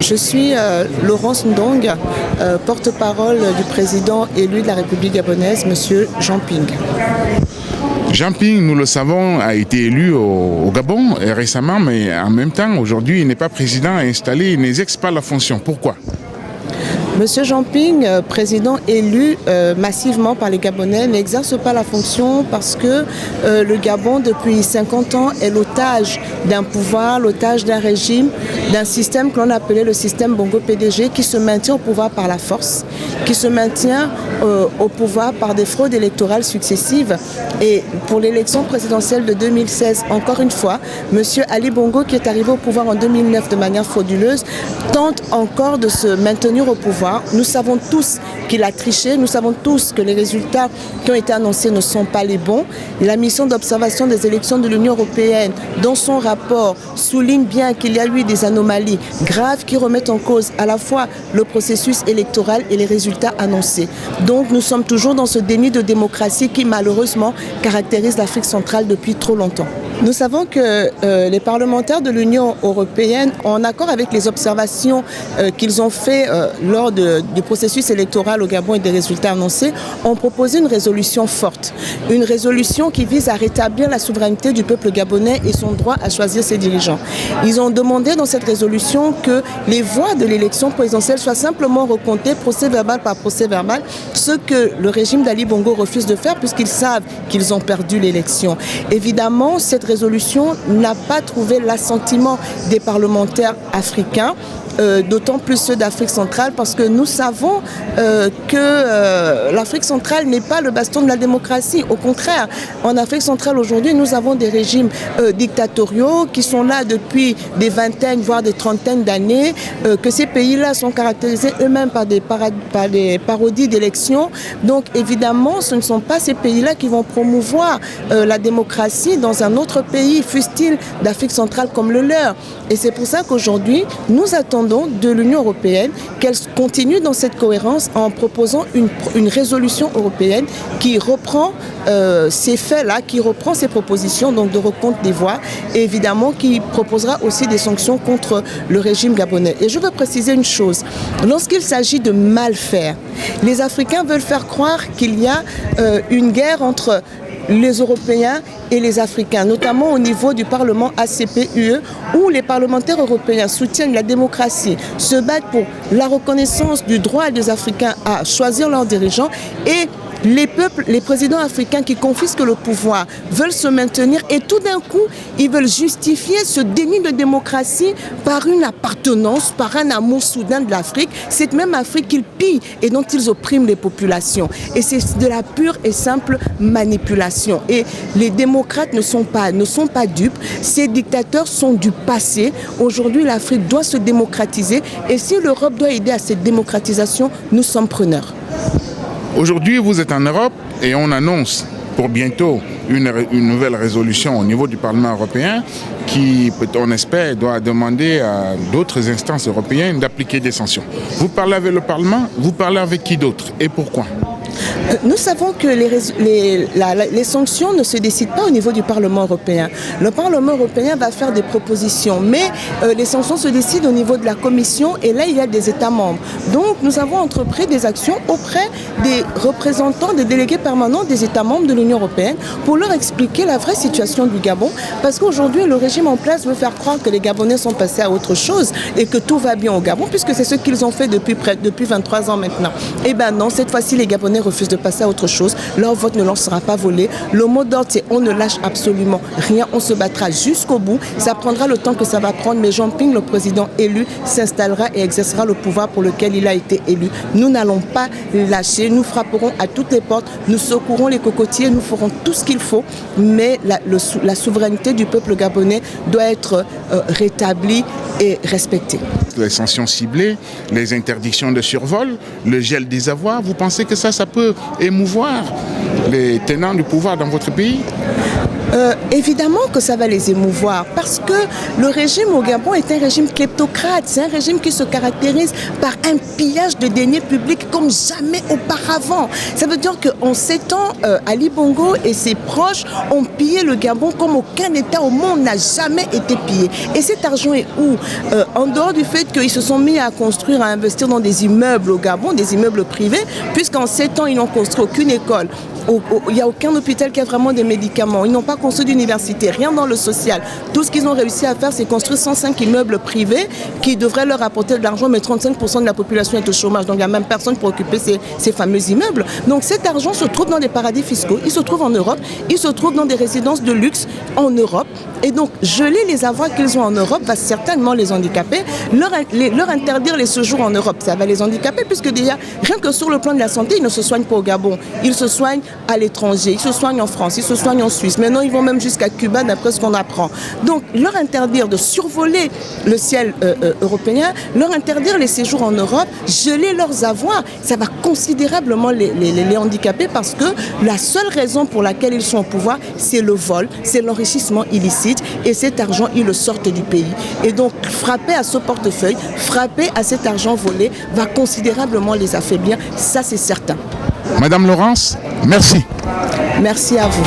Je suis Laurence Ndong, porte-parole du président élu de la République gabonaise, M. Jean Ping. Jean Ping, nous le savons, a été élu au Gabon récemment, mais en même temps, aujourd'hui, il n'est pas président installé, il n'exerce pas la fonction. Pourquoi ? Monsieur Jean Ping, président élu massivement par les Gabonais, n'exerce pas la fonction parce que le Gabon, depuis 50 ans, est l'otage d'un pouvoir, l'otage d'un régime, d'un système que l'on appelait le système Bongo PDG, qui se maintient au pouvoir par la force, qui se maintient au pouvoir par des fraudes électorales successives. Et pour l'élection présidentielle de 2016, encore une fois, monsieur Ali Bongo, qui est arrivé au pouvoir en 2009 de manière frauduleuse, tente encore de se maintenir au pouvoir. Nous savons tous qu'il a triché, nous savons tous que les résultats qui ont été annoncés ne sont pas les bons. La mission d'observation des élections de l'Union européenne, dans son rapport, souligne bien qu'il y a eu des anomalies graves qui remettent en cause à la fois le processus électoral et les résultats annoncés. Donc nous sommes toujours dans ce déni de démocratie qui malheureusement caractérise l'Afrique centrale depuis trop longtemps. Nous savons que les parlementaires de l'Union européenne, en accord avec les observations qu'ils ont fait lors du processus électoral au Gabon et des résultats annoncés, ont proposé une résolution forte. Une résolution qui vise à rétablir la souveraineté du peuple gabonais et son droit à choisir ses dirigeants. Ils ont demandé dans cette résolution que les voix de l'élection présidentielle soient simplement recomptées procès verbal par procès verbal, ce que le régime d'Ali Bongo refuse de faire puisqu'ils savent qu'ils ont perdu l'élection. Évidemment, cette résolution n'a pas trouvé l'assentiment des parlementaires africains, d'autant plus ceux d'Afrique centrale, parce que nous savons que l'Afrique centrale n'est pas le bastion de la démocratie. Au contraire, en Afrique centrale aujourd'hui, nous avons des régimes dictatoriaux qui sont là depuis des vingtaines, voire des trentaines d'années, que ces pays-là sont caractérisés eux-mêmes par des parodies d'élections. Donc évidemment, ce ne sont pas ces pays-là qui vont promouvoir la démocratie dans un autre pays, fût-il d'Afrique centrale comme le leur. Et c'est pour ça qu'aujourd'hui, nous attendons de l'Union européenne qu'elle continue dans cette cohérence en proposant une résolution européenne qui reprend ces faits-là, qui reprend ces propositions donc de recompte des voix et évidemment qui proposera aussi des sanctions contre le régime gabonais. Et je veux préciser une chose, lorsqu'il s'agit de mal faire, les Africains veulent faire croire qu'il y a une guerre entre les Européens et les Africains, notamment au niveau du Parlement ACP-UE, où les parlementaires européens soutiennent la démocratie, se battent pour la reconnaissance du droit des Africains à choisir leurs dirigeants, et les peuples, les présidents africains qui confisquent le pouvoir veulent se maintenir et tout d'un coup, ils veulent justifier ce déni de démocratie par une appartenance, par un amour soudain de l'Afrique, cette même Afrique qu'ils pillent et dont ils oppriment les populations. Et c'est de la pure et simple manipulation. Et les démocrates ne sont pas dupes, ces dictateurs sont du passé. Aujourd'hui, l'Afrique doit se démocratiser et si l'Europe doit aider à cette démocratisation, nous sommes preneurs. Aujourd'hui, vous êtes en Europe et on annonce pour bientôt une nouvelle résolution au niveau du Parlement européen qui, on espère, doit demander à d'autres instances européennes d'appliquer des sanctions. Vous parlez avec le Parlement, vous parlez avec qui d'autre et pourquoi ? Nous savons que les sanctions ne se décident pas au niveau du Parlement européen. Le Parlement européen va faire des propositions, mais les sanctions se décident au niveau de la Commission et là, il y a des États membres. Donc, nous avons entrepris des actions auprès des représentants, des délégués permanents des États membres de l'Union européenne pour leur expliquer la vraie situation du Gabon parce qu'aujourd'hui, le régime en place veut faire croire que les Gabonais sont passés à autre chose et que tout va bien au Gabon puisque c'est ce qu'ils ont fait depuis 23 ans maintenant. Eh bien non, cette fois-ci, les Gabonais refusent de passer à autre chose. Leur vote ne leur sera pas volé. Le mot d'ordre, c'est on ne lâche absolument rien. On se battra jusqu'au bout. Ça prendra le temps que ça va prendre, mais Jean Ping, le président élu, s'installera et exercera le pouvoir pour lequel il a été élu. Nous n'allons pas lâcher. Nous frapperons à toutes les portes. Nous secourons les cocotiers. Nous ferons tout ce qu'il faut. Mais la souveraineté du peuple gabonais doit être rétablie et respectée. Les sanctions ciblées, les interdictions de survol, le gel des avoirs, vous pensez que ça peut émouvoir les tenants du pouvoir dans votre pays ? Évidemment que ça va les émouvoir parce que le régime au Gabon est un régime kleptocrate. C'est un régime qui se caractérise par un pillage de deniers publics comme jamais auparavant. Ça veut dire qu'en 7 ans, Ali Bongo et ses proches ont pillé le Gabon comme aucun État au monde n'a jamais été pillé. Et cet argent est où? En dehors du fait qu'ils se sont mis à construire, à investir dans des immeubles au Gabon, des immeubles privés, puisqu'en 7 ans, ils n'ont construit aucune école. Il n'y a aucun hôpital qui a vraiment des médicaments. Ils n'ont pas construit d'université, rien dans le social. Tout ce qu'ils ont réussi à faire, c'est construire 105 immeubles privés qui devraient leur apporter de l'argent, mais 35% de la population est au chômage. Donc il n'y a même personne pour occuper ces fameux immeubles. Donc cet argent se trouve dans des paradis fiscaux, il se trouve en Europe, il se trouve dans des résidences de luxe en Europe. Et donc geler les avoirs qu'ils ont en Europe va certainement les handicaper. Leur interdire les séjours en Europe, ça va les handicaper, puisque déjà, rien que sur le plan de la santé, ils ne se soignent pas au Gabon. Ils se soignent à l'étranger, ils se soignent en France, ils se soignent en Suisse. Maintenant, ils vont même jusqu'à Cuba, d'après ce qu'on apprend. Donc, leur interdire de survoler le ciel européen, leur interdire les séjours en Europe, geler leurs avoirs, ça va considérablement les handicaper parce que la seule raison pour laquelle ils sont au pouvoir, c'est le vol, c'est l'enrichissement illicite et cet argent, ils le sortent du pays. Et donc, frapper à ce portefeuille, frapper à cet argent volé va considérablement les affaiblir, ça c'est certain. Madame Laurence, merci. Merci à vous.